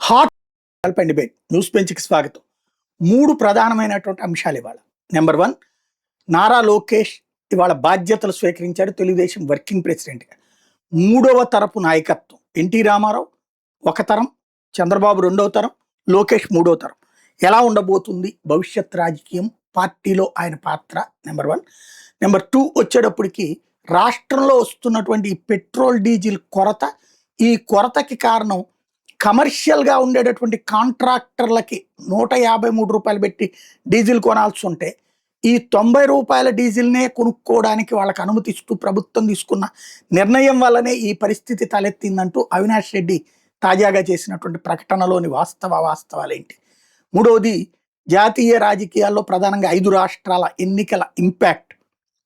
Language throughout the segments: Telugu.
హాట్ డిబేట్ న్యూస్ బెంచ్కి స్వాగతం. 3 ప్రధానమైనటువంటి అంశాలు ఇవాళ. నెంబర్ 1, నారా లోకేష్ ఇవాళ బాధ్యతలు స్వీకరించారు తెలుగుదేశం వర్కింగ్ ప్రెసిడెంట్గా. 3వ తరపు నాయకత్వం. ఎన్టీ రామారావు ఒక తరం, చంద్రబాబు 2వ తరం, లోకేష్ 3వ తరం. ఎలా ఉండబోతుంది భవిష్యత్ రాజకీయం, పార్టీలో ఆయన పాత్ర? నెంబర్ 1. నెంబర్ 2 వచ్చేటప్పటికి రాష్ట్రంలో వస్తున్నటువంటి ఈ పెట్రోల్ డీజిల్ కొరత, ఈ కొరతకి కారణం కమర్షియల్గా ఉండేటటువంటి కాంట్రాక్టర్లకి 153 రూపాయలు పెట్టి డీజిల్ కొనాల్సి ఉంటే ఈ 90 రూపాయల డీజిల్నే కొనుక్కోవడానికి వాళ్ళకి అనుమతిస్తూ ప్రభుత్వం తీసుకున్న నిర్ణయం వల్లనే ఈ పరిస్థితి తలెత్తిందంటూ అవినాష్ రెడ్డి తాజాగా చేసినటువంటి ప్రకటనలోని వాస్తవాలేంటి? 3వది, జాతీయ రాజకీయాల్లో ప్రధానంగా 5 రాష్ట్రాల ఎన్నికల ఇంపాక్ట్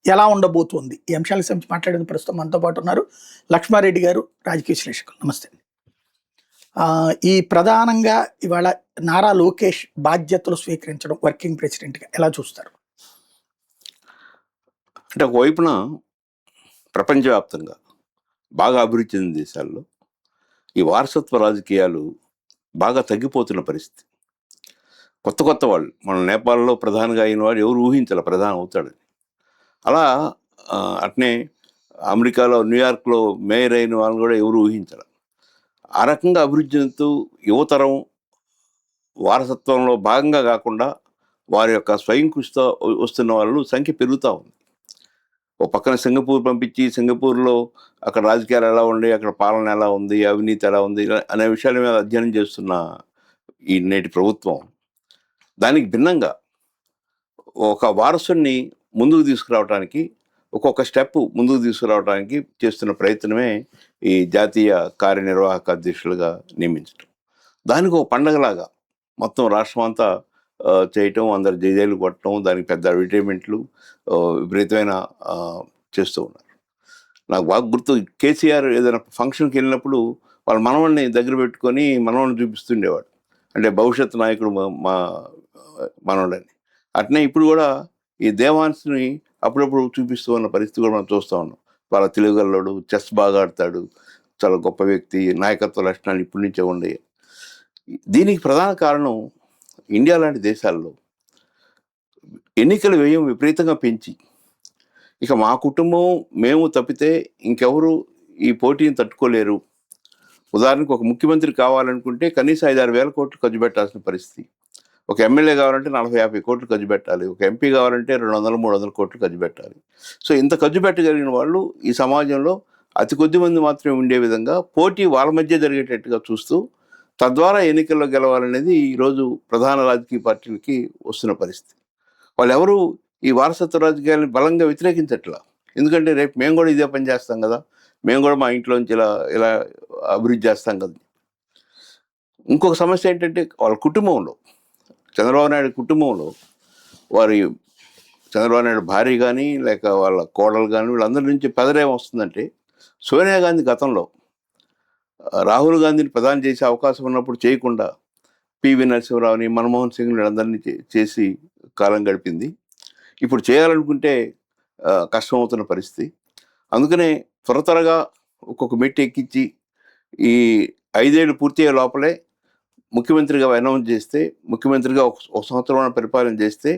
ఎలా ఉండబోతుంది? ఈ అంశాలకు సంబంధించి మాట్లాడేందుకు ప్రస్తుతం మనతో పాటు ఉన్నారు లక్ష్మారెడ్డి గారు, రాజకీయ విశ్లేషకులు. నమస్తే. ఈ ప్రధానంగా ఇవాళ నారా లోకేష్ బాధ్యతలు స్వీకరించడం వర్కింగ్ ప్రెసిడెంట్గా ఎలా చూస్తారు? అంటే ఒకవైపున ప్రపంచవ్యాప్తంగా బాగా అభివృద్ధి చెందిన దేశాల్లో ఈ వారసత్వ రాజకీయాలు బాగా తగ్గిపోతున్న పరిస్థితి. కొత్త వాళ్ళు, మన నేపాల్లో ప్రధానిగా అయిన వాడు ఎవరు ఊహించాలి ప్రధాని అవుతాడని. అలా అట్నే అమెరికాలో న్యూయార్క్లో మేయర్ అయిన వాళ్ళని కూడా ఎవరు ఊహించాలి. ఆ రకంగా అభివృద్ధి చెందుతూ యువతరం వారసత్వంలో భాగంగా కాకుండా వారి యొక్క స్వయం కృషితో వస్తున్న వాళ్ళు సంఖ్య పెరుగుతూ ఉంది. ఓ పక్కన సింగపూర్ పంపించి సింగపూర్లో అక్కడ రాజకీయాలు ఎలా ఉండి, అక్కడ పాలన ఎలా ఉంది, అవినీతి ఎలా ఉంది అనే విషయాల మీద అధ్యయనం చేస్తున్న ఈ నేటి ప్రభుత్వం దానికి భిన్నంగా ఒక వారసుని ముందుకు తీసుకురావడానికి, ఒక్కొక్క స్టెప్ ముందుకు తీసుకురావడానికి చేస్తున్న ప్రయత్నమే ఈ జాతీయ కార్యనిర్వాహక అధ్యక్షులుగా నియమించడం. దానికి ఒక పండగలాగా మొత్తం రాష్ట్రం అంతా చేయటం, అందరు జైలు కొట్టడం, దానికి పెద్ద అడ్వర్టైజ్మెంట్లు విపరీతమైన చేస్తూ ఉన్నారు. నాకు బాగా గుర్తు, కేసీఆర్ ఏదైనా ఫంక్షన్కి వెళ్ళినప్పుడు వాళ్ళ మనవల్ని దగ్గర పెట్టుకొని మనవల్ని చూపిస్తుండేవాడు. అంటే భవిష్యత్ నాయకుడు మా మనవడని. అట్నే ఇప్పుడు కూడా ఈ దేవాన్స్ని అప్పుడప్పుడు చూపిస్తూ ఉన్న పరిస్థితి కూడా మనం చూస్తూ ఉన్నాం. వాళ్ళ తెలుగుగల్లోడు, చెస్ బాగా ఆడతాడు, చాలా గొప్ప వ్యక్తి, నాయకత్వ లక్షణాలు ఇప్పటి నుంచే ఉండేవి. దీనికి ప్రధాన కారణం ఇండియా లాంటి దేశాల్లో ఎన్నికల వ్యయం విపరీతంగా పెంచి, ఇక మా కుటుంబం మేము తప్పితే ఇంకెవరు ఈ పోటీని తట్టుకోలేరు. ఉదాహరణకు ఒక ముఖ్యమంత్రి కావాలనుకుంటే కనీసం 5-6 వేల కోట్లు ఖర్చు పెట్టాల్సిన పరిస్థితి. ఒక ఎమ్మెల్యే కావాలంటే 40-50 కోట్లు ఖర్చు పెట్టాలి. ఒక ఎంపీ కావాలంటే 200-300 కోట్లు ఖర్చు పెట్టాలి. సో ఇంత ఖర్చు పెట్టగలిగిన వాళ్ళు ఈ సమాజంలో అతి కొద్ది మంది మాత్రమే ఉండే విధంగా పోటీ వాళ్ళ మధ్య జరిగేటట్టుగా చూస్తూ తద్వారా ఎన్నికల్లో గెలవాలనేది ఈరోజు ప్రధాన రాజకీయ పార్టీలకి వస్తున్న పరిస్థితి. వాళ్ళు ఎవరు ఈ వారసత్వ రాజకీయాలను బలంగా వ్యతిరేకించట్లా. ఎందుకంటే రేపు మేము కూడా ఇదే పని చేస్తాం కదా, మేము కూడా మా ఇంట్లోంచి ఇలా అభివృద్ధి చేస్తాం కదా. ఇంకొక సమస్య ఏంటంటే వాళ్ళ కుటుంబంలో, చంద్రబాబు నాయుడు కుటుంబంలో చంద్రబాబు నాయుడు భార్య కానీ లేక వాళ్ళ కోడలు కానీ వీళ్ళందరి నుంచి పెదరేం వస్తుందంటే, సోనియా గాంధీ గతంలో రాహుల్ గాంధీని ప్రధాని చేసే అవకాశం ఉన్నప్పుడు చేయకుండా పివి నరసింహరావుని, మన్మోహన్ సింగ్ వీళ్ళందరినీ చేసి కాలం గడిపింది. ఇప్పుడు చేయాలనుకుంటే కష్టమవుతున్న పరిస్థితి. అందుకనే త్వరగా ఒక్కొక్క మెట్టు ఎక్కించి ఈ 5 ఏళ్ళు పూర్తయ్యే లోపలే ముఖ్యమంత్రిగా అనౌన్స్ చేస్తే, ముఖ్యమంత్రిగా ఒక సంవత్సరం పరిపాలన చేస్తే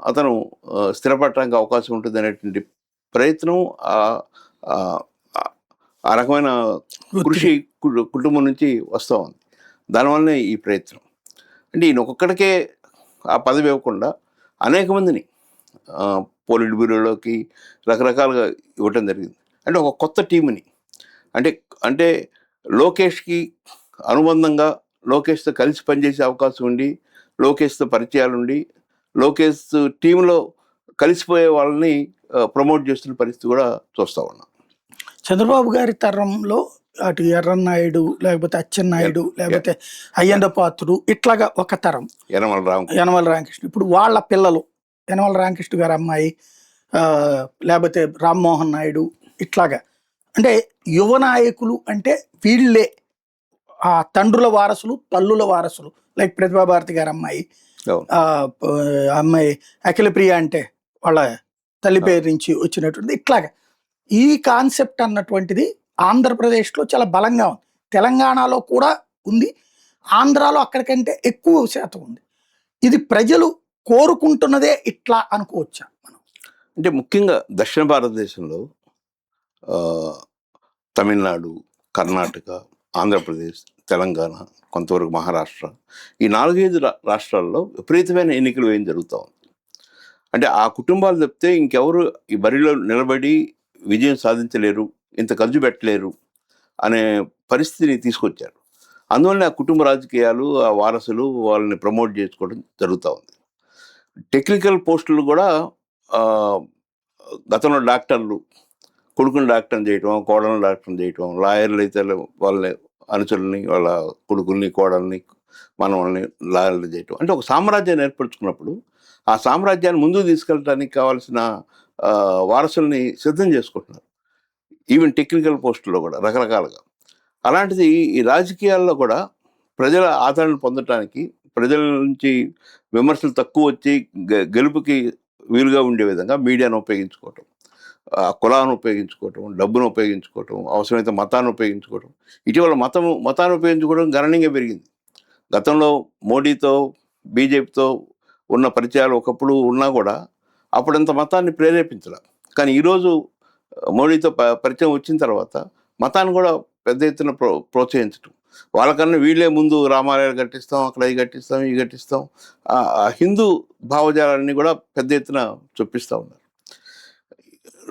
అతను స్థిరపడటానికి అవకాశం ఉంటుంది అనేటువంటి ప్రయత్నం, ఆ రకమైన కృషి కుటుంబం నుంచి వస్తూ ఉంది. దానివల్లనే ఈ ప్రయత్నం. అంటే ఈయన ఒక్కొక్కడికే ఆ పదవి ఇవ్వకుండా అనేక మందిని పోలిట్ బ్యూరోలోకి రకరకాలుగా ఇవ్వటం జరిగింది. అంటే ఒక కొత్త టీంని, అంటే లోకేష్కి అనుబంధంగా లోకేష్తో కలిసి పనిచేసే అవకాశం ఉండి, లోకేష్తో పరిచయాలు ఉండి, లోకేష్ టీంలో కలిసిపోయే వాళ్ళని ప్రమోట్ చేస్తున్న పరిస్థితి కూడా చూస్తూ ఉన్నాం. చంద్రబాబు గారి తరంలో అటు ఎర్రన్నాయుడు, లేకపోతే అచ్చెన్నాయుడు, లేకపోతే అయ్యంద పాత్రుడు, ఇట్లాగా ఒక తరం యనమల రామకృష్ణ. ఇప్పుడు వాళ్ళ పిల్లలు, యనమల రామకృష్ణ గారి అమ్మాయి, లేకపోతే రామ్మోహన్ నాయుడు, ఇట్లాగా అంటే యువ నాయకులు అంటే వీళ్ళే ఆ తండ్రుల వారసులు, తల్లుల వారసులు. లైక్ ప్రతిభా భారతి గారి అమ్మాయి అఖిలప్రియ అంటే వాళ్ళ తల్లి పేరు నుంచి వచ్చినటువంటి. ఇట్లాగా ఈ కాన్సెప్ట్ అన్నటువంటిది ఆంధ్రప్రదేశ్లో చాలా బలంగా ఉంది, తెలంగాణలో కూడా ఉంది. ఆంధ్రాలో అక్కడికంటే ఎక్కువ శాతం ఉంది. ఇది ప్రజలు కోరుకుంటున్నదే ఇట్లా అనుకోవచ్చా మనం? అంటే ముఖ్యంగా దక్షిణ భారతదేశంలో ఆహ్, తమిళనాడు, కర్ణాటక, ఆంధ్రప్రదేశ్, తెలంగాణ, కొంతవరకు మహారాష్ట్ర ఈ 4, 5 రాష్ట్రాల్లో విపరీతమైన ఎన్నికలు వేయడం జరుగుతా ఉంది. అంటే ఆ కుటుంబాలు తప్పితే ఇంకెవరు ఈ బరిలో నిలబడి విజయం సాధించలేరు, ఇంత ఖర్చు పెట్టలేరు అనే పరిస్థితిని తీసుకొచ్చారు. అందువల్ల ఆ కుటుంబ రాజకీయాలు, ఆ వారసులు వాళ్ళని ప్రమోట్ చేసుకోవడం జరుగుతూ ఉంది. టెక్నికల్ పోస్టులు కూడా ఆహ్, గతంలో డాక్టర్లు కొడుకుని డాక్టర్ని చేయటం, కోడలను డాక్టర్ని చేయటం, లాయర్లు అయితే వాళ్ళ అనుచరుల్ని, వాళ్ళ కొడుకుల్ని, కోడల్ని, మనవల్ని లాయర్లు చేయటం. అంటే ఒక సామ్రాజ్యాన్ని ఏర్పరచుకున్నప్పుడు ఆ సామ్రాజ్యాన్ని ముందుకు తీసుకెళ్ళడానికి కావాల్సిన వారసుల్ని సిద్ధం చేసుకుంటున్నారు. ఈవెన్ టెక్నికల్ పోస్టుల్లో కూడా రకరకాలుగా. అలాంటిది ఈ రాజకీయాల్లో కూడా ప్రజల ఆదరణ పొందటానికి, ప్రజల నుంచి విమర్శలు తక్కువ వచ్చి గెలుపుకి వీలుగా ఉండే విధంగా మీడియాను ఉపయోగించుకోవటం, కులాన్ని ఉపయోగించుకోవటం, డబ్బును ఉపయోగించుకోవటం, అవసరమైతే మతాన్ని ఉపయోగించుకోవటం. ఇటీవల మతాన్ని ఉపయోగించుకోవడం గణనీయంగా పెరిగింది. గతంలో మోడీతో, బీజేపీతో ఉన్న పరిచయాలు ఒకప్పుడు ఉన్నా కూడా అప్పుడంత మతాన్ని ప్రేరేపించలే. కానీ ఈరోజు మోడీతో పరిచయం వచ్చిన తర్వాత మతాన్ని కూడా పెద్ద ఎత్తున ప్రోత్సహించటం. వాళ్ళకన్నా వీళ్ళే ముందు రామాలయాలు కట్టిస్తాం, అక్కడ అవి కట్టిస్తాం, ఇవి కట్టిస్తాం. ఆ హిందూ భావజాలాన్ని కూడా పెద్ద ఎత్తున చొప్పిస్తూ ఉన్నారు.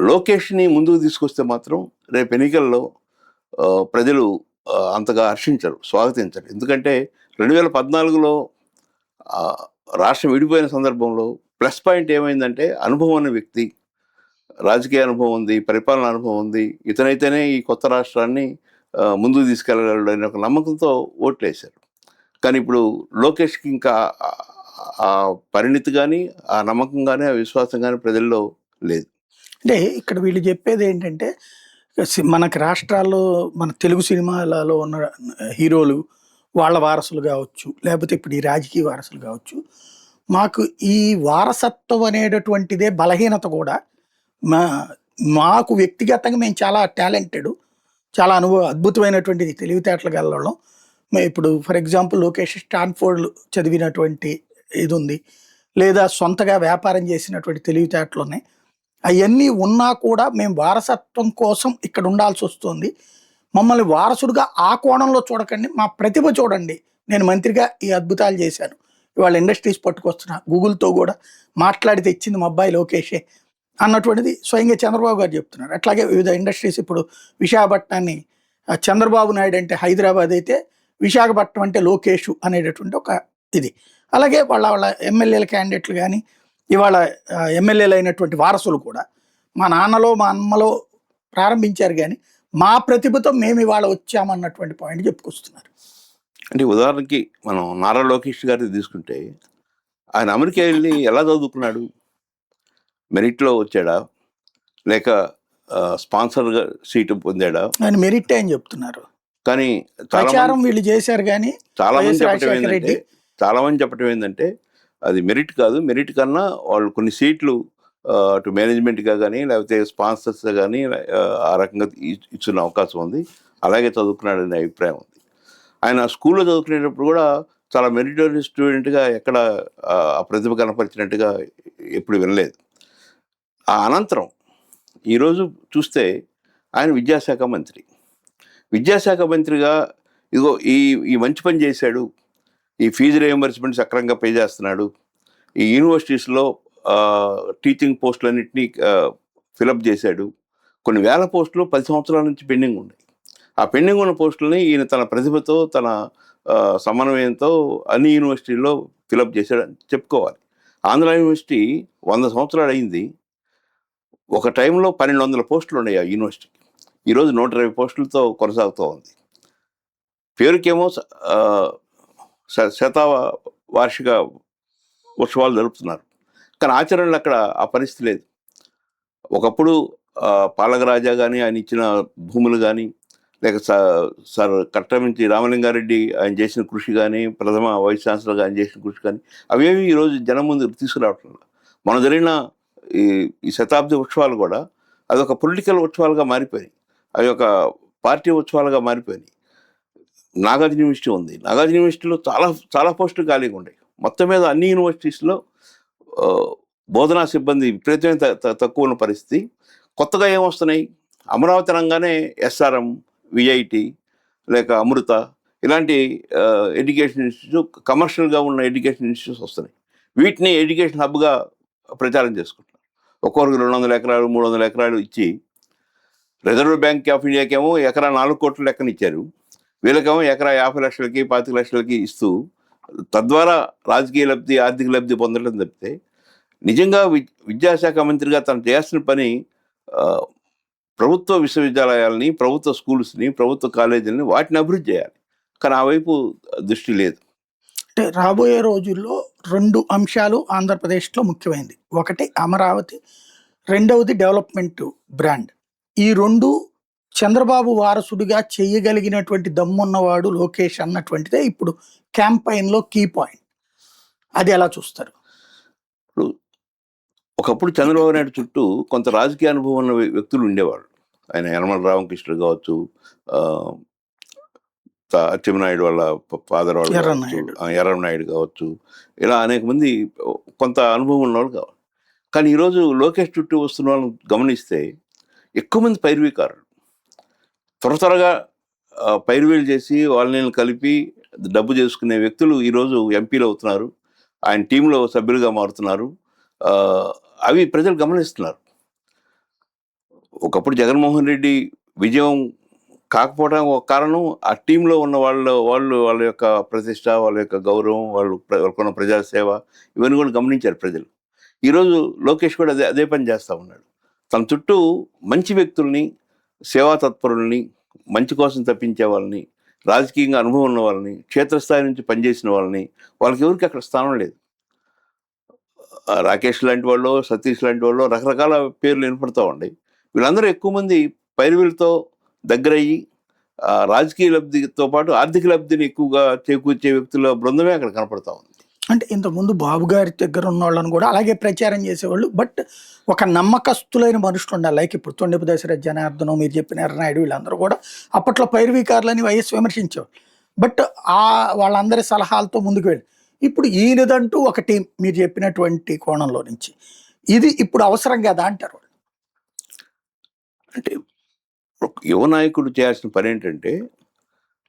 లోకేష్ని ముందుకు తీసుకొస్తే మాత్రం రేపు ఎన్నికల్లో ప్రజలు అంతగా హర్షించరు, స్వాగతించరు. ఎందుకంటే 2014లో రాష్ట్రం విడిపోయిన సందర్భంలో ప్లస్ పాయింట్ ఏమైందంటే అనుభవం అనే వ్యక్తి, రాజకీయ అనుభవం ఉంది, పరిపాలన అనుభవం ఉంది, ఇతనైతేనే ఈ కొత్త రాష్ట్రాన్ని ముందుకు తీసుకెళ్ళగలడు అనే ఒక నమ్మకంతో ఓట్లేశారు. కానీ ఇప్పుడు లోకేష్కి ఇంకా ఆ పరిణితి కానీ, ఆ నమ్మకం కానీ, ఆ విశ్వాసం కానీ ప్రజల్లో లేదు. అంటే ఇక్కడ వీళ్ళు చెప్పేది ఏంటంటే మనకి రాష్ట్రాల్లో మన తెలుగు సినిమాలలో ఉన్న హీరోలు వాళ్ళ వారసులు కావచ్చు, లేకపోతే ఇప్పుడు ఈ రాజకీయ వారసులు కావచ్చు, మాకు ఈ వారసత్వం అనేటటువంటిదే బలహీనత కూడా. మా మాకు వ్యక్తిగతంగా మేము చాలా టాలెంటెడ్, చాలా అద్భుతమైనటువంటిది తెలివితేటలు గలవాళ్ళం. మేము ఇప్పుడు ఫర్ ఎగ్జాంపుల్ లోకేష్ స్టాన్ఫోర్డ్ చదివినటువంటి ఇది ఉంది, లేదా సొంతగా వ్యాపారం చేసినటువంటి తెలివితేటలు ఉన్నాయి. అవన్నీ ఉన్నా కూడా మేము వారసత్వం కోసం ఇక్కడ ఉండాల్సి వస్తుంది. మమ్మల్ని వారసుడుగా ఆ కోణంలో చూడకండి, మా ప్రతిభ చూడండి. నేను మంత్రిగా ఈ అద్భుతాలు చేశాను, ఇవాళ ఇండస్ట్రీస్ పట్టుకొస్తున్నా, గూగుల్తో కూడా మాట్లాడి తెచ్చింది మా అబ్బాయి లోకేషే అన్నటువంటిది స్వయంగా చంద్రబాబు గారు చెప్తున్నారు. అట్లాగే వివిధ ఇండస్ట్రీస్ ఇప్పుడు విశాఖపట్నాన్ని చంద్రబాబు నాయుడు అంటే హైదరాబాద్ అయితే, విశాఖపట్నం అంటే లోకేష్ అనేటటువంటి ఒక ఇది. అలాగే వాళ్ళ వాళ్ళ ఎమ్మెల్యేల క్యాండిడేట్లు కానీ, ఇవాళ ఎమ్మెల్యేలు అయినటువంటి వారసులు కూడా మా నాన్నలో మా అమ్మలో ప్రారంభించారు, కానీ మా ప్రతిభతో మేము ఇవాళ వచ్చామన్నటువంటి పాయింట్ చెప్పుకొస్తున్నారు. అంటే ఉదాహరణకి మనం నారా లోకేష్ గారిని తీసుకుంటే, ఆయన అమెరికా వెళ్ళి ఎలా చదువుకున్నాడు? మెరిట్లో వచ్చాడా, లేక స్పాన్సర్గా సీటు పొందాడా? ఆయన మెరిట్ అని చెప్తున్నారు, కానీ ప్రచారం వీళ్ళు చేశారు. కానీ చాలా మంది చెప్పడం ఏంటంటే అది మెరిట్ కాదు, మెరిట్ కన్నా వాళ్ళు కొన్ని సీట్లు అటు మేనేజ్మెంట్గా కానీ, లేకపోతే స్పాన్సర్స్గా కానీ ఆ రకంగా ఇచ్చిన అవకాశం ఉంది, అలాగే చదువుకున్నాడనే అభిప్రాయం ఉంది. ఆయన స్కూల్లో చదువుకునేటప్పుడు కూడా చాలా మెరిటోరియస్ స్టూడెంట్గా ఎక్కడ ఆ ప్రతిభ కనపరిచినట్టుగా ఎప్పుడు వినలేదు. ఆ అనంతరం ఈరోజు చూస్తే ఆయన విద్యాశాఖ మంత్రిగా ఇదిగో ఈ మంచి పని చేశాడు, ఈ ఫీజు రియంబర్స్మెంట్ సక్రమంగా పే చేస్తున్నాడు, ఈ యూనివర్సిటీస్లో టీచింగ్ పోస్టులన్నింటినీ ఫిలప్ చేశాడు, కొన్ని వేల పోస్టులు 10 సంవత్సరాల నుంచి పెండింగ్ ఉన్నాయి. ఆ పెండింగ్ ఉన్న పోస్టులని ఈయన తన ప్రతిభతో, తన సమన్వయంతో అన్ని యూనివర్సిటీల్లో ఫిలప్ చేశాడని చెప్పుకోవాలి. ఆంధ్ర యూనివర్సిటీ 100 సంవత్సరాలు అయింది. ఒక టైంలో 1200 పోస్టులు ఉన్నాయి ఆ యూనివర్సిటీకి. ఈరోజు 120 పోస్టులతో కొనసాగుతూ ఉంది. పేరుకేమో వార్షిక ఉత్సవాలు జరుపుతున్నారు, కానీ ఆచరణలో అక్కడ ఆ పరిస్థితి లేదు. ఒకప్పుడు పాలకరాజా కానీ, ఆయన ఇచ్చిన భూములు కానీ, లేక సార్ కట్టమించి రామలింగారెడ్డి ఆయన చేసిన కృషి కానీ, ప్రథమ వైస్ ఛాన్సలర్గా ఆయన చేసిన కృషి కానీ, అవేవి ఈరోజు జనం ముందు తీసుకురావట్లేదు. మన జరిగిన ఈ శతాబ్ది ఉత్సవాలు కూడా అదొక పొలిటికల్ ఉత్సవాలుగా మారిపోయినాయి, అవి ఒక పార్టీ ఉత్సవాలుగా మారిపోయినాయి. నాగార్జున యూనివర్సిటీ ఉంది. నాగార్జున యూనివర్సిటీలో చాలా చాలా పోస్టులు ఖాళీగా ఉన్నాయి. మొత్తం మీద అన్ని యూనివర్సిటీస్లో ఆ, బోధనా సిబ్బంది విపరీతమైన తక్కువ ఉన్న పరిస్థితి. కొత్తగా ఏమొస్తున్నాయి? అమరావతి రంగానే ఎస్ఆర్ఎం, విఐటి, లేక అమృత ఇలాంటి ఎడ్యుకేషన్ ఇన్స్టిట్యూట్, కమర్షియల్గా ఉన్న ఎడ్యుకేషన్ ఇన్స్టిట్యూట్స్ వస్తున్నాయి. వీటిని ఎడ్యుకేషన్ హబ్గా ప్రచారం చేసుకుంటున్నారు. ఒక్కొక్కరికి 200 ఎకరాలు 300 ఎకరాలు ఇచ్చి, రిజర్వ్ బ్యాంక్ ఆఫ్ ఇండియాకేమో ఎకరా 4 కోట్ల లెక్కన ఇచ్చారు. వీళ్ళకేమో ఎకరా 50 లక్షలకి 25 లక్షలకి ఇస్తూ తద్వారా రాజకీయ లబ్ధి, ఆర్థిక లబ్ధి పొందడం తప్పితే నిజంగా విద్యాశాఖ మంత్రిగా తను చేయాల్సిన పని ఆ, ప్రభుత్వ విశ్వవిద్యాలయాలని, ప్రభుత్వ స్కూల్స్ని, ప్రభుత్వ కాలేజీలని వాటిని అభివృద్ధి చేయాలి. కానీ ఆ వైపు దృష్టి లేదు. అంటే రాబోయే రోజుల్లో 2 అంశాలు ఆంధ్రప్రదేశ్లో ముఖ్యమైనది. ఒకటి అమరావతి, రెండవది డెవలప్మెంట్ బ్రాండ్. ఈ 2 చంద్రబాబు వారసుడిగా చేయగలిగినటువంటి దమ్మున్నవాడు లోకేష్ అన్నటువంటిదే ఇప్పుడు క్యాంపైన్లో కీ పాయింట్. అది ఎలా చూస్తారు? ఇప్పుడు ఒకప్పుడు చంద్రబాబు నాయుడు చుట్టూ కొంత రాజకీయ అనుభవం ఉన్న వ్యక్తులు ఉండేవాళ్ళు. ఆయన యనమల రామకృష్ణుడు కావచ్చు, అచ్చెన్నాయుడు వాళ్ళ ఫాదర్ వాళ్ళు కావచ్చు, ఎర్రనాయుడు కావచ్చు, ఇలా అనేక మంది కొంత అనుభవం ఉన్నవాళ్ళు కావాలి. కానీ ఈరోజు లోకేష్ చుట్టూ వస్తున్న వాళ్ళని గమనిస్తే ఎక్కువ మంది పైరువీకారులు. త్వరగా పైరువీలు చేసి వాళ్ళని కలిపి డబ్బు చేసుకునే వ్యక్తులు ఈరోజు ఎంపీలు అవుతున్నారు, ఆయన టీంలో సభ్యులుగా మారుతున్నారు. అవి ప్రజలు గమనిస్తున్నారు. ఒకప్పుడు జగన్మోహన్ రెడ్డి విజయం కాకపోవడానికి ఒక కారణం ఆ టీంలో ఉన్న వాళ్ళ యొక్క ప్రతిష్ట, వాళ్ళ యొక్క గౌరవం, వాళ్ళకున్న ప్రజాసేవ, ఇవన్నీ కూడా గమనించారు ప్రజలు. ఈరోజు లోకేష్ కూడా అదే పని చేస్తూ ఉన్నాడు. తన చుట్టూ మంచి వ్యక్తుల్ని, సేవా తత్పరుల్ని, మంచి కోసం తప్పించే వాళ్ళని, రాజకీయంగా అనుభవం ఉన్న వాళ్ళని, క్షేత్రస్థాయి నుంచి పనిచేసిన వాళ్ళని, వాళ్ళకి ఎవరికి అక్కడ స్థానం లేదు. రాకేష్ లాంటి వాళ్ళు, సతీష్ లాంటి వాళ్ళు, రకరకాల పేర్లు వినపడతా ఉన్నాయి. వీళ్ళందరూ ఎక్కువ మంది పైరువీలతో దగ్గరయ్యి రాజకీయ లబ్ధితో పాటు ఆర్థిక లబ్ధిని ఎక్కువగా చేకూర్చే వ్యక్తుల బృందమే అక్కడ కనపడతా ఉంది. అంటే ఇంతకుముందు బాబు గారి దగ్గర ఉన్న వాళ్ళని కూడా అలాగే ప్రచారం చేసేవాళ్ళు. బట్ ఒక నమ్మకస్తులైన మనుషులు ఉండాలి. లైక్ ఇప్పుడు తొండెపు దశరథ్, జనార్దనం, మీరు చెప్పిన ఎర్రనాయుడు, వీళ్ళందరూ కూడా అప్పట్లో పైరువీకారులని వైఎస్ విమర్శించేవాళ్ళు. బట్ వాళ్ళందరి సలహాలతో ముందుకు వెళ్ళి ఇప్పుడు ఈయనదంటూ ఒక టీం, మీరు చెప్పినటువంటి కోణంలో నుంచి ఇది ఇప్పుడు అవసరం కదా అంటారు వాళ్ళు. అంటే యువ నాయకుడు చేయాల్సిన పని ఏంటంటే,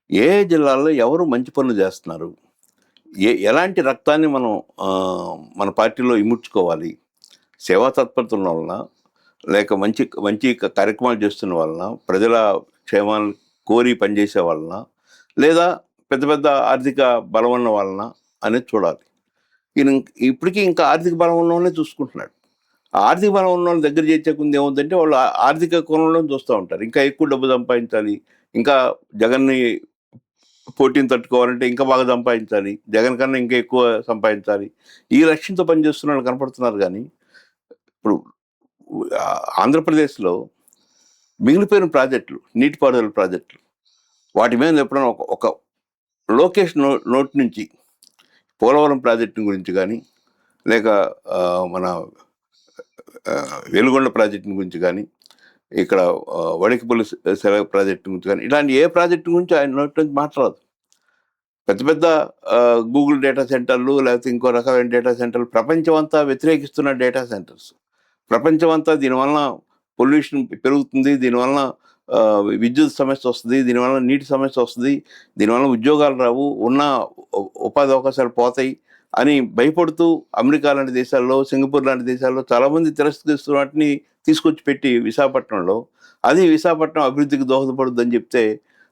ఏ జిల్లాల్లో ఎవరు మంచి పనులు చేస్తున్నారు, ఎలాంటి రక్తాన్ని మనం మన పార్టీలో ఇముడ్చుకోవాలి, సేవా తత్పరత ఉన్న వలన, లేక మంచి మంచి కార్యక్రమాలు చేస్తున్న వలన, ప్రజల క్షేమాలను కోరి పనిచేసే వలన, లేదా పెద్ద పెద్ద ఆర్థిక బలం ఉన్న వలన అనేది చూడాలి. ఈయన ఇప్పటికీ ఇంకా ఆర్థిక బలం ఉన్న వాళ్ళనే చూసుకుంటున్నాడు. ఆర్థిక బలం ఉన్న వాళ్ళ దగ్గర చేర్చేకుంది ఏముందంటే, వాళ్ళు ఆర్థిక కోణంలో చూస్తూ ఉంటారు. ఇంకా ఎక్కువ డబ్బు సంపాదించాలి, ఇంకా జగన్ని పోటీని తట్టుకోవాలంటే ఇంకా బాగా సంపాదించాలి, జగన్ కన్నా ఇంకా ఎక్కువ సంపాదించాలి, ఈ లక్ష్యంతో పనిచేస్తున్న వాళ్ళు కనపడుతున్నారు. కానీ ఇప్పుడు ఆంధ్రప్రదేశ్లో మిగిలిపోయిన ప్రాజెక్టులు, నీటిపారుదల ప్రాజెక్టులు, వాటి మీద ఎప్పుడైనా ఒక లోకేష్ నోటి నుంచి పోలవరం ప్రాజెక్టు గురించి కానీ, లేక మన వెలుగొండ ప్రాజెక్టు గురించి కానీ, ఇక్కడ వడికిపల్లి సెలవు ప్రాజెక్టు గురించి కానీ, ఇలాంటి ఏ ప్రాజెక్టు గురించి ఆయన నోటి నుంచి మాట్లాడదు. పెద్ద పెద్ద గూగుల్ డేటా సెంటర్లు, లేకపోతే ఇంకో రకమైన డేటా సెంటర్లు, ప్రపంచం అంతా వ్యతిరేకిస్తున్న డేటా సెంటర్స్. ప్రపంచం అంతా దీనివలన పొల్యూషన్ పెరుగుతుంది, దీనివలన విద్యుత్ సమస్య వస్తుంది, దీనివల్ల నీటి సమస్య వస్తుంది, దీనివల్ల ఉద్యోగాలు రావు, ఉన్న ఉపాధి అవకాశాలు పోతాయి అని భయపడుతూ అమెరికా లాంటి దేశాల్లో, సింగపూర్ లాంటి దేశాల్లో చాలామంది తిరస్కరిస్తున్న వాటిని తీసుకొచ్చి పెట్టి విశాఖపట్నంలో, అది విశాఖపట్నం అభివృద్ధికి దోహదపడుద్దని చెప్తే,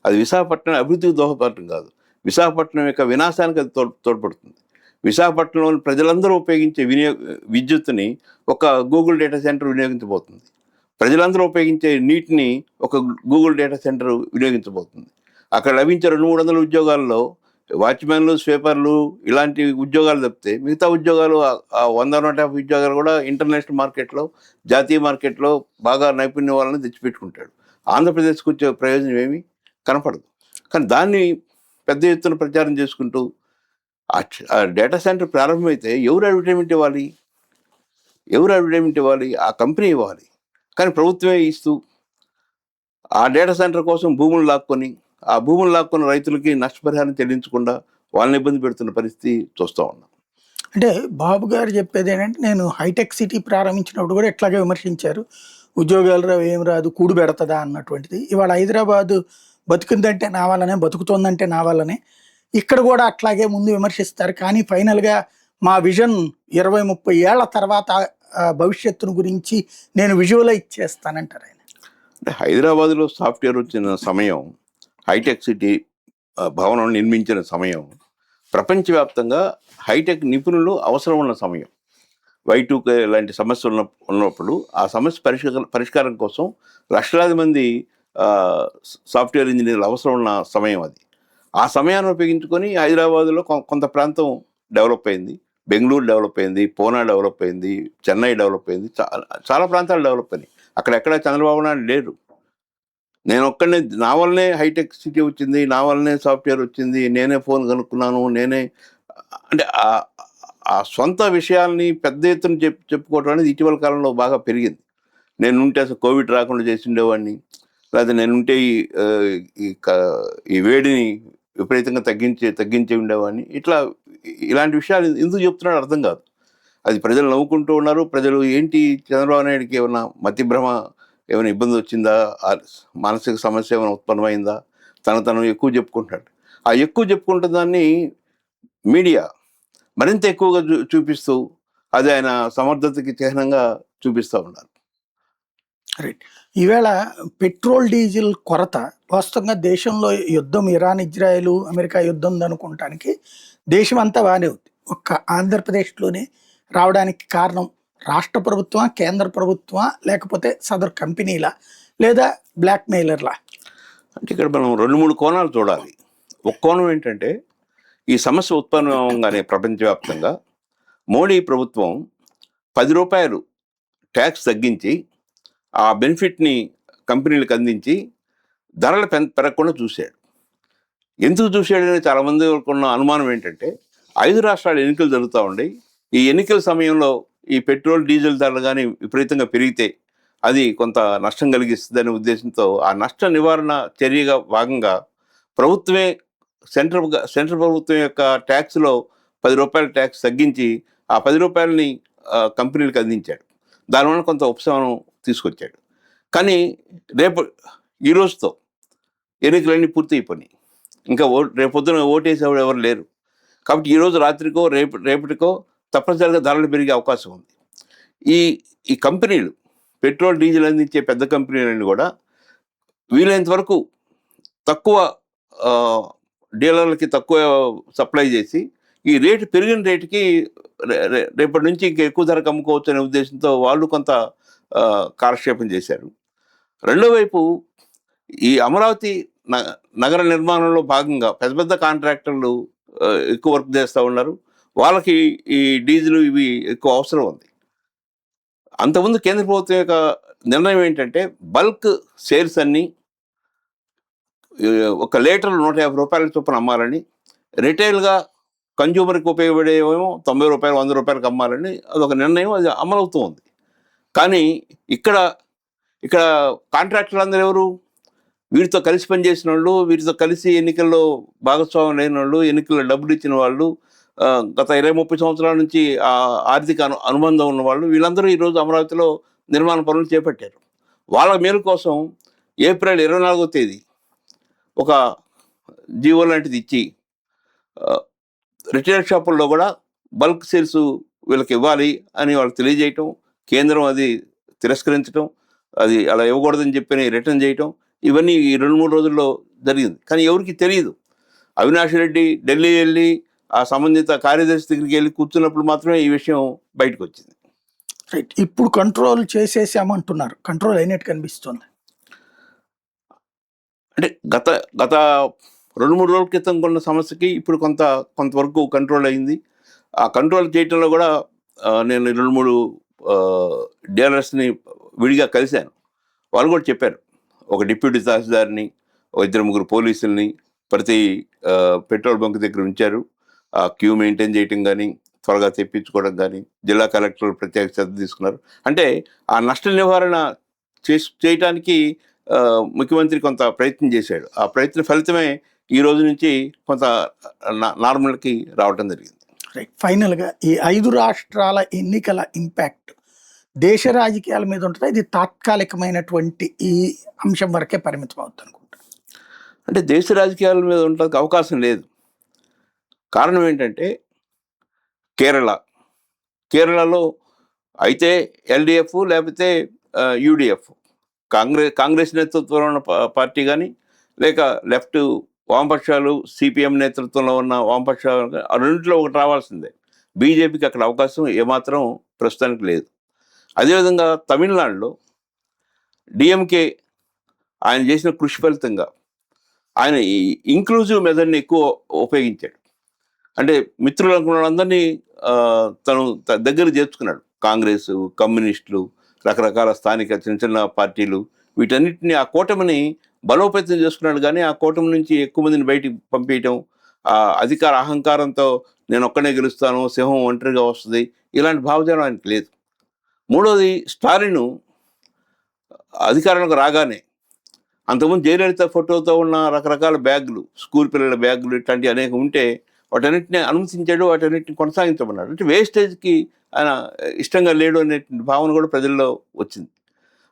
అది విశాఖపట్నం అభివృద్ధికి దోహదపడటం కాదు, విశాఖపట్నం యొక్క వినాశానికి అది తోడ్పడుతుంది. విశాఖపట్నంలోని ప్రజలందరూ ఉపయోగించే విద్యుత్తుని ఒక గూగుల్ డేటా సెంటర్ వినియోగించబోతుంది. ప్రజలందరూ ఉపయోగించే నీటిని ఒక గూగుల్ డేటా సెంటర్ వినియోగించబోతుంది. అక్కడ లభించే 200-300 ఉద్యోగాల్లో వాచ్మెన్లు, స్వీపర్లు, ఇలాంటి ఉద్యోగాలు తప్పితే మిగతా ఉద్యోగాలు 100-150 ఉద్యోగాలు కూడా ఇంటర్నేషనల్ మార్కెట్లో, జాతీయ మార్కెట్లో బాగా నైపుణ్యం వాళ్ళని తెచ్చిపెట్టుకుంటాడు. ఆంధ్రప్రదేశ్కి వచ్చే ప్రయోజనం ఏమీ కనపడదు. కానీ దాన్ని పెద్ద ఎత్తున ప్రచారం చేసుకుంటూ ఆ డేటా సెంటర్ ప్రారంభమైతే ఎవరు అడ్వర్టైజ్మెంట్ ఇవ్వాలి? ఆ కంపెనీ ఇవ్వాలి. కానీ ప్రభుత్వమే ఇస్తూ ఆ డేటా సెంటర్ కోసం భూములు లాక్కొని ఆ భూములు లాక్కున్న రైతులకి నష్టపరిహారం చెల్లించకుండా వాళ్ళని ఇబ్బంది పెడుతున్న పరిస్థితి చూస్తూ ఉన్నాం. అంటే బాబు గారు చెప్పేది ఏంటంటే, నేను హైటెక్ సిటీ ప్రారంభించినప్పుడు కూడా ఇట్లాగే విమర్శించారు. ఉద్యోగాలు రావు, ఏం రాదు, కూడు పెడతదా అన్నటువంటిది. ఇవాళ హైదరాబాదు బతుకుందంటే నా వల్లనే, బతుకుతోందంటే నా వల్లనే. ఇక్కడ కూడా అట్లాగే ముందు విమర్శిస్తారు. కానీ ఫైనల్గా మా విజన్ 20-30 ఏళ్ల తర్వాత భవిష్యత్తును గురించి నేను విజువలైజ్ చేస్తానంటారు ఆయన. అంటే హైదరాబాద్లో సాఫ్ట్వేర్ వచ్చిన సమయం, హైటెక్ సిటీ భవనం నిర్మించిన సమయం, ప్రపంచవ్యాప్తంగా హైటెక్ నిపుణులు అవసరం ఉన్న సమయం. Y2K లాంటి సమస్య ఉన్నప్పుడు ఆ సమస్య పరిష్కారం కోసం లక్షలాది మంది సాఫ్ట్వేర్ ఇంజనీర్లు అవసరం ఉన్న సమయం అది. ఆ సమయాన్ని ఉపయోగించుకొని హైదరాబాద్లో కొంత ప్రాంతం డెవలప్ అయింది, బెంగళూరు డెవలప్ అయింది, పూనా డెవలప్ అయింది, చెన్నై డెవలప్ అయింది, చాలా ప్రాంతాలు డెవలప్ అయినాయి. అక్కడెక్కడ చంద్రబాబు నాయుడు లేరు. నేను ఒక్కడనే, నా వల్లనే హైటెక్ సిటీ వచ్చింది, నా వల్లనే సాఫ్ట్వేర్ వచ్చింది, నేనే ఫోన్ కనుక్కున్నాను, నేనే అంటే ఆ సొంత విషయాల్ని పెద్ద ఎత్తున చెప్పుకోవడం అనేది ఇటీవల కాలంలో బాగా పెరిగింది. నేనుంటే అసలు కోవిడ్ రాకుండా చేసి ఉండేవాడిని, లేదా నేనుంటే ఈ వేడిని విపరీతంగా తగ్గించి ఉండేవాడిని. ఇలాంటి విషయాలు ఎందుకు చెప్తున్నాడు అర్థం కాదు. అది ప్రజలు నవ్వుకుంటూ ఉన్నారు. ప్రజలు ఏంటి చంద్రబాబు నాయుడికి ఏమైనా మతిభ్రమ, ఏమైనా ఇబ్బంది వచ్చిందా, మానసిక సమస్య ఏమైనా ఉత్పన్నమైందా, తను ఎక్కువ చెప్పుకుంటున్నాడు. ఆ ఎక్కువ చెప్పుకుంటున్న దాన్ని మీడియా మరింత ఎక్కువగా చూపిస్తూ అది ఆయన సమర్థతకి చిహ్నంగా చూపిస్తూ ఉన్నారు. రైట్. ఈవేళ పెట్రోల్ డీజిల్ కొరత వాస్తవంగా దేశంలో యుద్ధం, ఇరాన్ ఇజ్రాయెల్ అమెరికా యుద్ధం ఉందనుకోవటానికి దేశం అంతా బాగానే ఉంది. ఒక్క ఆంధ్రప్రదేశ్లోనే రావడానికి కారణం రాష్ట్ర ప్రభుత్వం, కేంద్ర ప్రభుత్వం, లేకపోతే సదరు కంపెనీలా, లేదా బ్లాక్ మెయిలర్లా? అంటే ఇక్కడ మనం 2-3 కోణాలు చూడాలి. ఒక కోణం ఏంటంటే, ఈ సమస్య ఉత్పన్నగానే ప్రపంచవ్యాప్తంగా మోడీ ప్రభుత్వం ₹10 ట్యాక్స్ తగ్గించి ఆ బెనిఫిట్ని కంపెనీలకు అందించి ధరలు పెరగకుండా చూశాడు. ఎందుకు చూశాడని చాలామంది ఉన్న అనుమానం ఏంటంటే, 5 రాష్ట్రాల ఎన్నికలు జరుగుతూ ఉన్నాయి. ఈ ఎన్నికల సమయంలో ఈ పెట్రోల్ డీజిల్ ధరలు కానీ విపరీతంగా పెరిగితే అది కొంత నష్టం కలిగిస్తుందనే ఉద్దేశంతో ఆ నష్ట నివారణ చర్యగా భాగంగా ప్రభుత్వమే సెంట్రల్ ప్రభుత్వం యొక్క ట్యాక్స్లో ₹10 ట్యాక్స్ తగ్గించి ఆ ₹10ని కంపెనీలకు అందించాడు. దానివల్ల కొంత ఉపశమనం తీసుకొచ్చాడు. కానీ ఈ రోజుతో ఎన్నికలన్నీ పూర్తి అయిపోయినాయి. ఇంకా రేపొద్దున ఓటేసేవాడు ఎవరు లేరు. కాబట్టి ఈరోజు రాత్రికో రేపటికో తప్పనిసరిగా ధరలు పెరిగే అవకాశం ఉంది. ఈ కంపెనీలు, పెట్రోల్ డీజిల్ అందించే పెద్ద కంపెనీలన్నీ కూడా వీలైనంత వరకు తక్కువ డీలర్లకి తక్కువ సప్లై చేసి ఈ రేటు పెరిగిన రేటుకి రేపటి నుంచి ఇంకా ఎక్కువ ధరకు అమ్ముకోవచ్చు అనే ఉద్దేశంతో వాళ్ళు కొంత కాలక్షేపం చేశారు. రెండో వైపు ఈ అమరావతి నగర నిర్మాణంలో భాగంగా పెద్ద పెద్ద కాంట్రాక్టర్లు ఎక్కువ వర్క్ చేస్తూ ఉన్నారు. వాళ్ళకి ఈ డీజిల్ ఇవి ఎక్కువ అవసరం ఉంది. అంతకుముందు కేంద్ర ప్రభుత్వం యొక్క నిర్ణయం ఏంటంటే, బల్క్ సేల్స్ అన్నీ ఒక లీటర్ ₹150 చొప్పున అమ్మాలని, రిటైల్గా కన్జ్యూమర్కి ఉపయోగపడేమో ₹90, ₹100 అమ్మాలని అదొక నిర్ణయం. అది అమలవుతూ ఉంది. కానీ ఇక్కడ కాంట్రాక్టర్లు అందరూ ఎవరు? వీరితో కలిసి పనిచేసిన వాళ్ళు, వీరితో కలిసి ఎన్నికల్లో భాగస్వామ్యం లేని వాళ్ళు, ఎన్నికల్లో డబ్బులు ఇచ్చిన వాళ్ళు, గత 20-30 సంవత్సరాల నుంచి ఆర్థిక అనుబంధం ఉన్న వాళ్ళు, వీళ్ళందరూ ఈరోజు అమరావతిలో నిర్మాణ పనులు చేపట్టారు. వాళ్ళ మేలు కోసం ఏప్రిల్ 24వ తేదీ ఒక జీవో లాంటిది ఇచ్చి రిటైల్ షాపుల్లో కూడా బల్క్ సేల్స్ వీళ్ళకి ఇవ్వాలి అని వాళ్ళకి తెలియజేయటం, కేంద్రం అది తిరస్కరించడం, అది అలా ఇవ్వకూడదని చెప్పి రిటర్న్ చేయటం, ఇవన్నీ ఈ 2-3 రోజుల్లో జరిగింది. కానీ ఎవరికి తెలియదు. అవినాష్ రెడ్డి ఢిల్లీ వెళ్ళి ఆ సంబంధిత కార్యదర్శి దగ్గరికి వెళ్ళి కూర్చున్నప్పుడు మాత్రమే ఈ విషయం బయటకు వచ్చింది. రైట్. ఇప్పుడు కంట్రోల్ చేసేసామంటున్నారు. కంట్రోల్ అయినట్టు కనిపిస్తుంది. అంటే గత 2-3 రోజుల క్రితం కొన్న సమస్యకి ఇప్పుడు కొంతవరకు కంట్రోల్ అయింది. ఆ కంట్రోల్ చేయటంలో కూడా నేను 2-3 డీలర్స్ని విడిగా కలిశాను. వాళ్ళు కూడా చెప్పారు. ఒక డిప్యూటీ తహసీల్దార్ని, 2-3 పోలీసుల్ని ప్రతి పెట్రోల్ బంక్ దగ్గర ఉంచారు. ఆ క్యూ మెయింటైన్ చేయటం కానీ, త్వరగా తెప్పించుకోవడం కానీ, జిల్లా కలెక్టర్లు ప్రత్యేక శ్రద్ధ తీసుకున్నారు. అంటే ఆ నష్ట నివారణ చేయటానికి ముఖ్యమంత్రి కొంత ప్రయత్నం చేశాడు. ఆ ప్రయత్న ఫలితమే ఈ రోజు నుంచి కొంత నార్మల్కి రావటం జరిగింది. రైట్. ఫైనల్గా ఈ 5 రాష్ట్రాల ఎన్నికల ఇంపాక్ట్ దేశ రాజకీయాల మీద ఉంటుంది. ఇది తాత్కాలికమైనటువంటి ఈ అంశం వరకే పరిమితం అవుతుంది అనుకుంటా. అంటే దేశ రాజకీయాల మీద ఉండడానికి అవకాశం లేదు. కారణం ఏంటంటే కేరళలో అయితే ఎల్డిఎఫ్ లేకపోతే యూడిఎఫ్, కాంగ్రెస్ నేతృత్వంలో ఉన్న పార్టీ కానీ, లేక లెఫ్ట్ వామపక్షాలు సిపిఎం నేతృత్వంలో ఉన్న వామపక్షాలు, ఆ రెండింటిలో ఒకటి రావాల్సిందే. బీజేపీకి అక్కడ అవకాశం ఏమాత్రం ప్రస్తుతానికి లేదు. అదేవిధంగా తమిళనాడులో డిఎంకే ఆయన చేసిన కృషి ఫలితంగా ఆయన ఈ ఇంక్లూజివ్ మెథడ్ని ఎక్కువ ఉపయోగించాడు. అంటే మిత్రులు అనుకున్న అందరినీ తను దగ్గర చేర్చుకున్నాడు. కాంగ్రెస్, కమ్యూనిస్టులు, రకరకాల స్థానిక చిన్న చిన్న పార్టీలు, వీటన్నిటిని ఆ కూటమిని బలోపేతం చేసుకున్నాడు. కానీ ఆ కూటమి నుంచి ఎక్కువ మందిని బయటికి పంపించడం, ఆ అధికార అహంకారంతో నేను ఒక్కనే గెలుస్తాను, సింహం ఒంటరిగా వస్తుంది, ఇలాంటి భావజాలం ఆయనకు లేదు. మూడోది, స్టాలిన్ అధికారంలోకి రాగానే అంతకుముందు జయలలిత ఫోటోతో ఉన్న రకరకాల బ్యాగులు, స్కూల్ పిల్లల బ్యాగులు, ఇట్లాంటివి అనేక ఉంటే వాటన్నిటిని అనుమతించాడు, వాటన్నిటిని కొనసాగించమన్నాడు. అంటే వేస్టేజ్కి ఆయన ఇష్టంగా లేడు అనే భావన కూడా ప్రజల్లో వచ్చింది.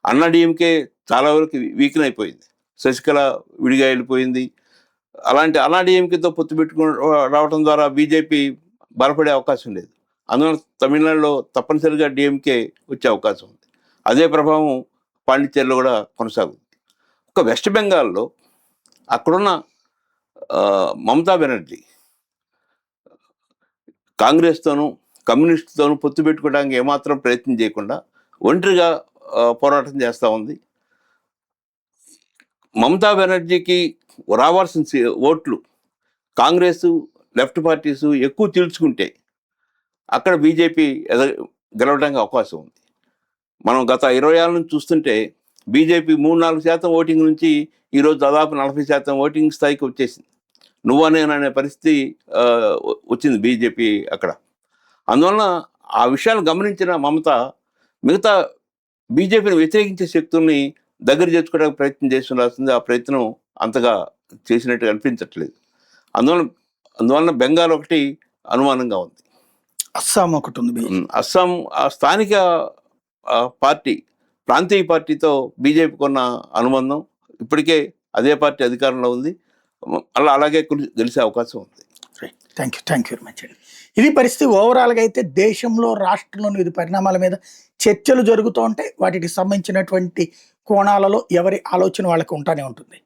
అన్నాడీఎంకే చాలా వరకు వీకెన్ అయిపోయింది. శశికళ విడిగా వెళ్ళిపోయింది. అలాంటి అన్నాడీఎంకేతో పొత్తు పెట్టుకుని రావడం ద్వారా బీజేపీ బలపడే అవకాశం లేదు. అందువల్ల తమిళనాడులో తప్పనిసరిగా డిఎంకే వచ్చే అవకాశం ఉంది. అదే ప్రభావం పాండిచ్చేరిలో కూడా కొనసాగుతుంది. ఒక వెస్ట్ బెంగాల్లో అక్కడున్న మమతా బెనర్జీ కాంగ్రెస్తోనూ కమ్యూనిస్టుతోనూ పొత్తు పెట్టుకోవడానికి ఏమాత్రం ప్రయత్నం చేయకుండా ఒంటరిగా పోరాటం చేస్తూ ఉంది. మమతా బెనర్జీకి రావాల్సిన ఓట్లు కాంగ్రెస్, లెఫ్ట్ పార్టీస్ ఎక్కువ తీల్చుకుంటే అక్కడ బీజేపీ గెలవడానికి అవకాశం ఉంది. మనం గత 20 ఏళ్ళ నుంచి చూస్తుంటే బీజేపీ 3-4% ఓటింగ్ నుంచి ఈరోజు దాదాపు 40% ఓటింగ్ స్థాయికి వచ్చేసింది. నువ్వా నేననే పరిస్థితి వచ్చింది బీజేపీ అక్కడ. అందువలన ఆ విషయాలు గమనించిన మమత మిగతా బీజేపీని వ్యతిరేకించే శక్తుల్ని దగ్గర చేర్చుకోవడానికి ప్రయత్నం చేస్తుండాల్సింది. ఆ ప్రయత్నం అంతగా చేసినట్టుగా అనిపించట్లేదు. అందువలన బెంగాల్ ఒకటి అనుమానంగా ఉంది. అస్సాం ఒకటి ఉంది. అస్సాం ఆ స్థానిక పార్టీ, ప్రాంతీయ పార్టీతో బీజేపీకి ఉన్న అనుబంధం, ఇప్పటికే అదే పార్టీ అధికారంలో ఉంది. అలాగే గెలిచే అవకాశం ఉంది. థ్యాంక్ యూ వెరీ మచ్ అండి. ఇది పరిస్థితి. ఓవరాల్గా అయితే దేశంలో, రాష్ట్రంలోని వివిధ పరిణామాల మీద చర్చలు జరుగుతూ ఉంటాయి. వాటికి సంబంధించినటువంటి కోణాలలో ఎవరి ఆలోచన వాళ్ళకి ఉంటానే ఉంటుంది.